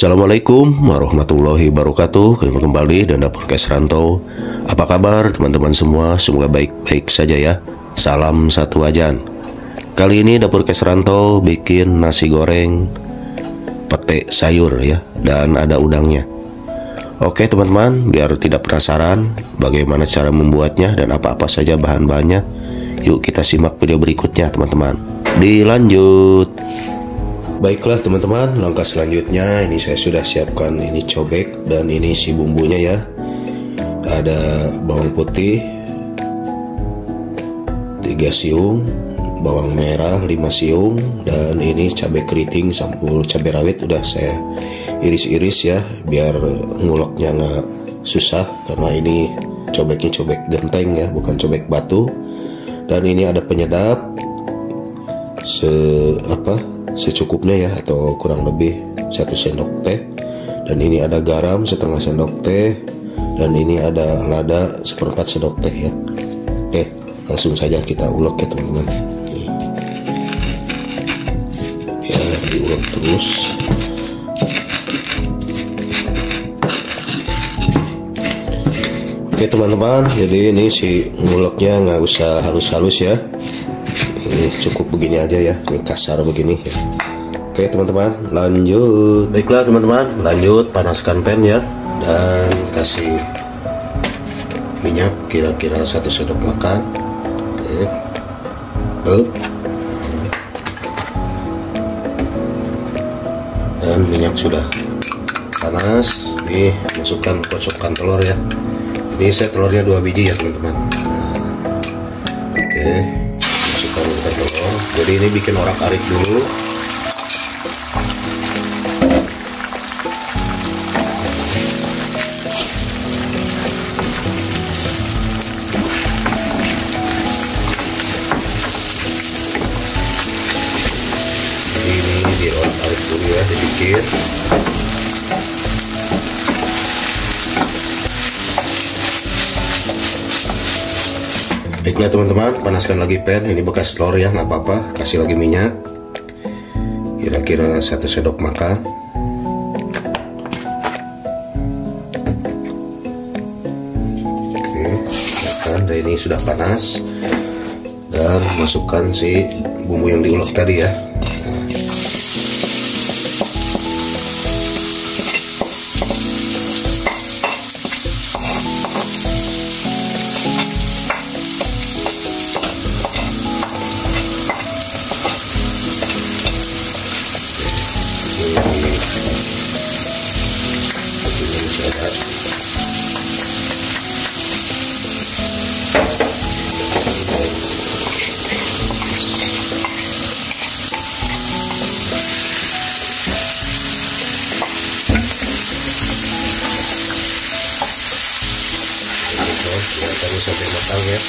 Assalamualaikum warahmatullahi wabarakatuh. Kembali dan dapur Kes Rantau. Apa kabar teman-teman semua? Semoga baik-baik saja ya. Salam satu wajan. Kali ini dapur Kes Rantau bikin nasi goreng pete sayur ya, dan ada udangnya. Oke teman-teman, biar tidak penasaran bagaimana cara membuatnya dan apa-apa saja bahan-bahannya, yuk kita simak video berikutnya teman-teman. Dilanjut. Baiklah teman-teman, langkah selanjutnya ini saya sudah siapkan ini cobek dan ini si bumbunya ya. Ada bawang putih 3 siung, bawang merah 5 siung, dan ini cabai keriting campur cabai rawit udah saya iris-iris ya, biar nguleknya nggak susah karena ini cobeknya cobek genteng ya, bukan cobek batu. Dan ini ada penyedap secukupnya ya, atau kurang lebih 1 sendok teh. Dan ini ada garam setengah sendok teh, dan ini ada lada 1/4 sendok teh ya. Oke, langsung saja kita ulek ya teman-teman. Ya, diulek terus. Oke teman-teman, jadi ini si nguleknya nggak usah halus-halus ya. Ini cukup begini aja ya, ini kasar begini ya. Oke teman-teman, lanjut. Baiklah teman-teman, lanjut panaskan pan ya, dan kasih minyak kira-kira 1 sendok makan. Dan minyak sudah panas, nih masukkan kocokkan telur ya. Ini saya telurnya 2 biji ya teman-teman. Oke, masukkan telur. Jadi ini bikin orak-arik dulu. Jadi ini diorak-arik dulu ya, dibikin. Baiklah teman-teman, panaskan lagi pan. Ini bekas telur ya, nggak apa-apa. Kasih lagi minyak, kira-kira 1 sendok makan. Oke, dan ini sudah panas. Dan masukkan si bumbu yang diulek tadi ya. Biarkan sampai matang ya.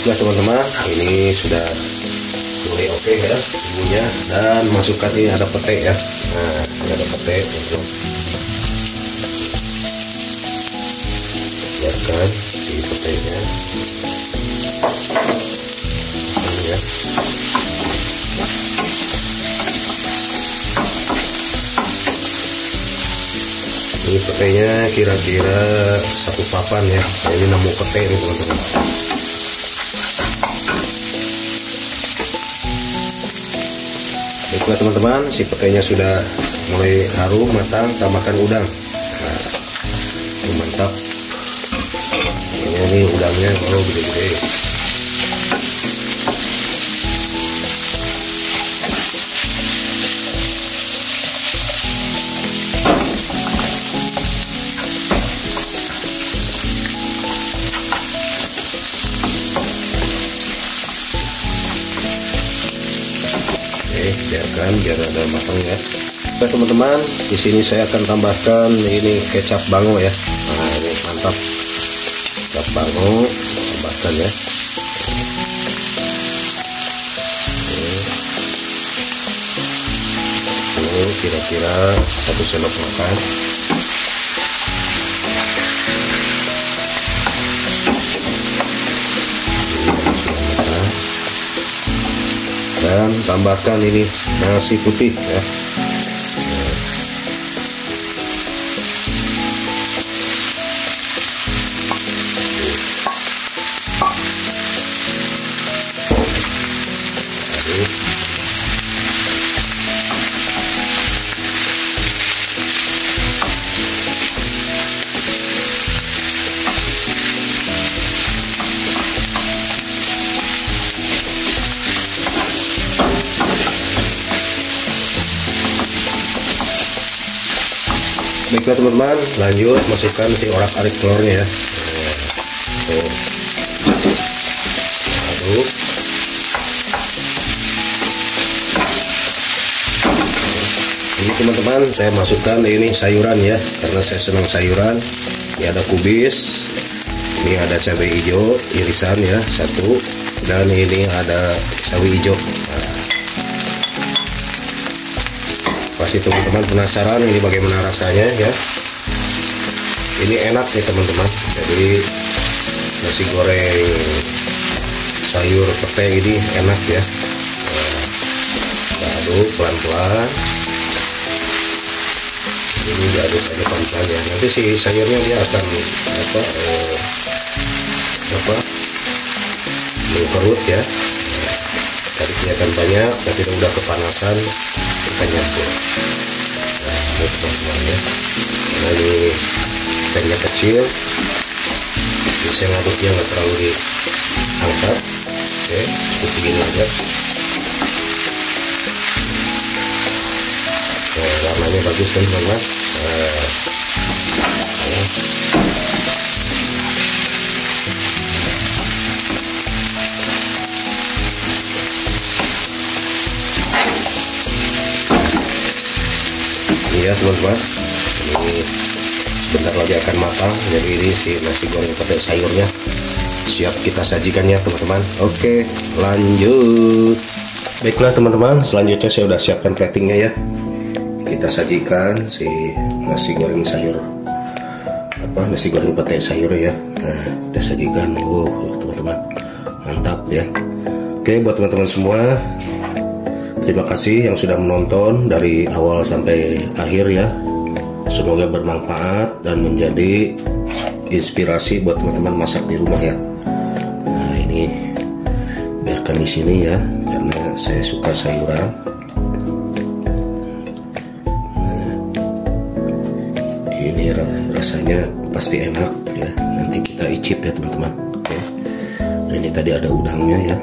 Baiklah teman-teman, ini sudah mulai oke ya bumbunya, dan masukkan ini ada pete ya. Nah, ini ada pete untuk biarkan di petenya ini ya. Ini petenya kira-kira 1 papan ya. Saya ini nemu pete nih teman-teman. Baiklah teman-teman, si petenya sudah mulai harum matang, tambahkan udang. Nah, ini mantap. Ini udangnya gede-gede. Biarkan biar ada matang ya. Oke teman-teman, di sini saya akan tambahkan ini kecap bango ya. Nah ini mantap, kecap bango tambahkan ya. kira-kira 1 sendok makan. Dan tambahkan ini nasi putih ya. Baiklah teman-teman, lanjut masukkan si orak-arik telurnya ya. Tuh. Aduk. Ini teman-teman, saya masukkan ini sayuran ya, karena saya senang sayuran. Ini ada kubis, ini ada cabai hijau irisan ya 1, dan ini ada sawi hijau. Pasti teman-teman penasaran ini bagaimana rasanya ya. Ini enak nih teman-teman. Jadi nasi goreng sayur pete ini enak ya. Kita aduk pelan-pelan. Ini diaduk aja pelan-pelan ya. Nanti si sayurnya dia akan mengkerut ya. Tadi kelihatan banyak, tapi udah kepanasan kita nyampur. Nah, ini teman-teman ya. Karena ini pennya kecil, jadi saya ngaduknya nggak terlalu diangkat. Oke, cukup begini aja. Nah, warnanya bagus kan teman-teman. Ya teman-teman, ini bentar lagi akan matang. Jadi ini si nasi goreng pete sayurnya siap kita sajikan ya teman-teman. Oke, lanjut. Baiklah teman-teman, selanjutnya saya udah siapkan platingnya ya. Kita sajikan si nasi goreng sayur, nasi goreng pete sayur ya. Nah, kita sajikan. Teman-teman, mantap ya. Oke, buat teman-teman semua, terima kasih yang sudah menonton dari awal sampai akhir ya. Semoga bermanfaat dan menjadi inspirasi buat teman-teman masak di rumah ya. Nah, ini biarkan di sini ya, karena saya suka sayuran. Nah, ini rasanya pasti enak ya. Nanti kita icip ya teman-teman. Oke. Nah, ini tadi ada udangnya ya.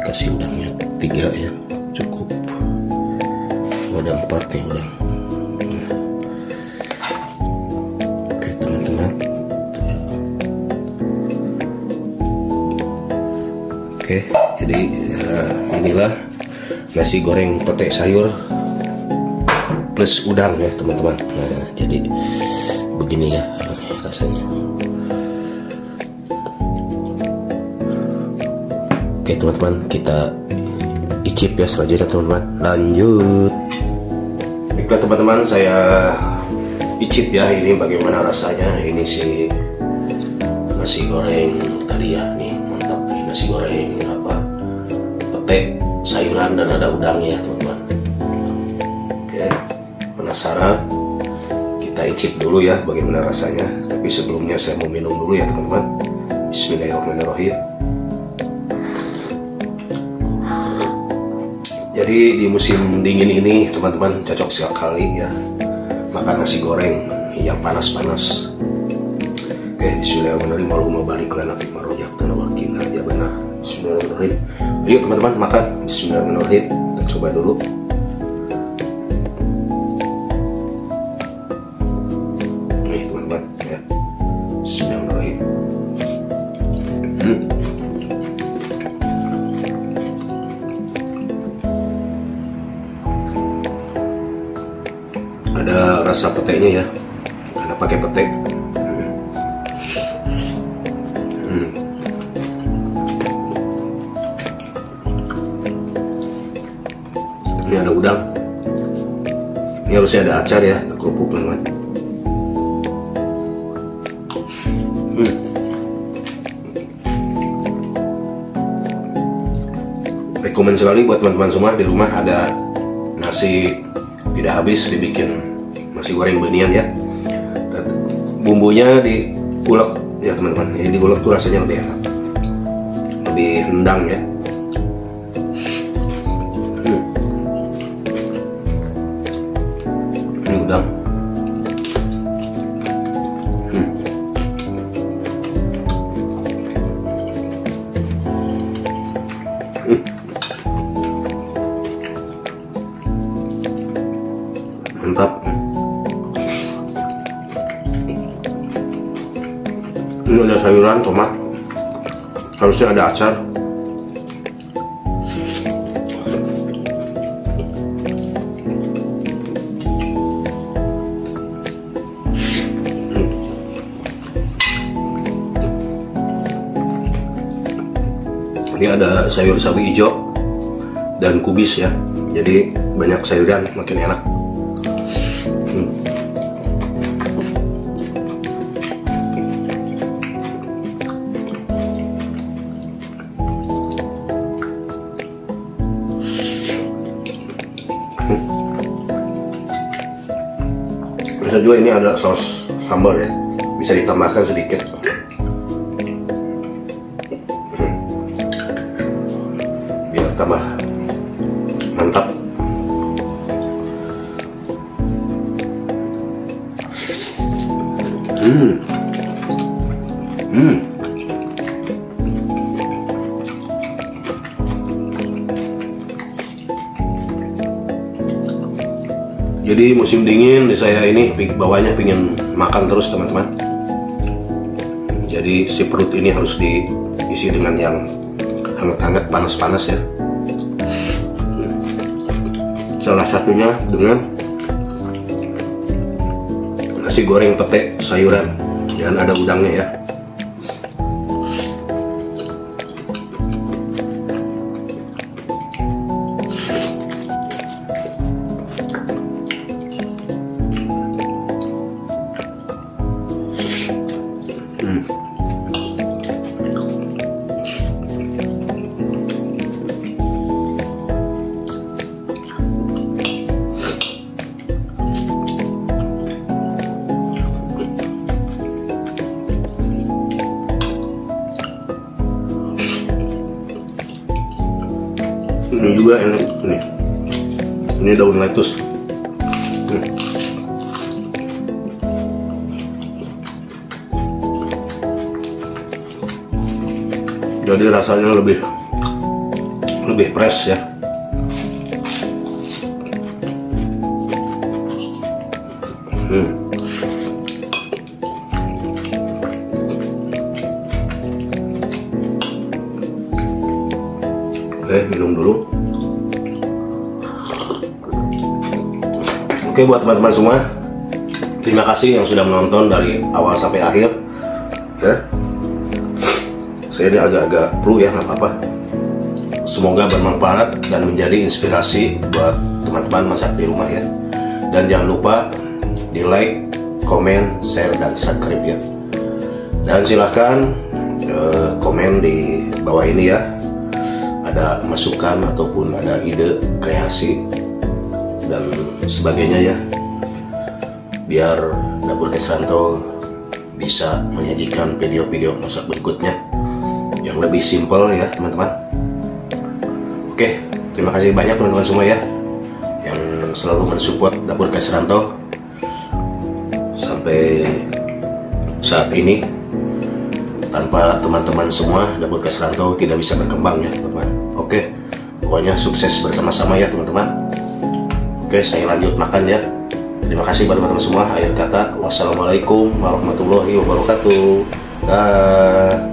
Kasih udangnya 3 ya, cukup. Ada 4 nih udang. Nah. Oke teman-teman. Oke, jadi inilah nasi goreng pete sayur plus udang ya teman-teman. Nah, jadi begini ya rasanya. Oke teman-teman, kita icip ya selanjutnya teman-teman. Lanjut. Baiklah teman-teman, saya icip ya ini bagaimana rasanya. Ini si nasi goreng tadi ya, nih mantap nih nasi goreng pete sayuran dan ada udangnya teman-teman. Oke, penasaran? Kita icip dulu ya bagaimana rasanya. Tapi sebelumnya saya mau minum dulu ya teman-teman. Bismillahirrahmanirrahim. Jadi di musim dingin ini teman-teman cocok sekali ya makan nasi goreng yang panas-panas. Oke, bismillahirrahmanirrahim. Allahumma barik lana fi ma razaqtana wa qina adzabannar. Bismillahirrahmanirrahim. Ayo teman-teman makan. Bismillahirrahmanirrahim. Kita coba dulu. Nih teman-teman ya. Bismillahirrahmanirrahim. Ada rasa petenya ya, karena pakai pete. Ini ada udang. Ini harusnya ada acar ya, ada kerupuk teman-teman. Rekomen sekali buat teman-teman semua di rumah ada nasi tidak habis dibikin nasi goreng benian ya. Dan bumbunya diulek ya teman-teman. Ini diulek tuh rasanya lebih enak, lebih nendang ya. Ini udang. Mantap. Ini ada sayuran, tomat, harusnya ada acar. Ini ada sayur sawi hijau dan kubis ya, jadi banyak sayuran, makin enak. Bisa juga ini ada saus sambal ya, bisa ditambahkan sedikit. Biar tambah mantap. Jadi musim dingin di saya ini bawahnya pingin makan terus teman-teman. Jadi si perut ini harus diisi dengan yang hangat-hangat, panas-panas ya. Salah satunya dengan nasi goreng pete sayuran dan ada udangnya ya. Ini juga enak nih. Ini daun lettuce. Jadi rasanya lebih fresh ya. Oke, minum dulu. Oke, buat teman-teman semua, terima kasih yang sudah menonton dari awal sampai akhir ya. Saya ini agak-agak flu ya, nggak apa-apa. Semoga bermanfaat dan menjadi inspirasi buat teman-teman masak di rumah ya. Dan jangan lupa di like, komen, share, dan subscribe ya. Dan silahkan komen di bawah ini ya, ada masukan ataupun ada ide kreasi dan sebagainya ya, biar Dapur Kesranto bisa menyajikan video-video masak berikutnya yang lebih simpel ya teman-teman. Oke, terima kasih banyak teman-teman semua ya yang selalu mensupport Dapur Kesranto sampai saat ini. Tanpa teman-teman semua, Dapur Kesranto tidak bisa berkembang ya teman-teman. Oke, pokoknya sukses bersama-sama ya teman-teman. Oke, saya lanjut makan ya. Terima kasih buat teman-teman semua. Akhir kata, wassalamualaikum warahmatullahi wabarakatuh. Dah.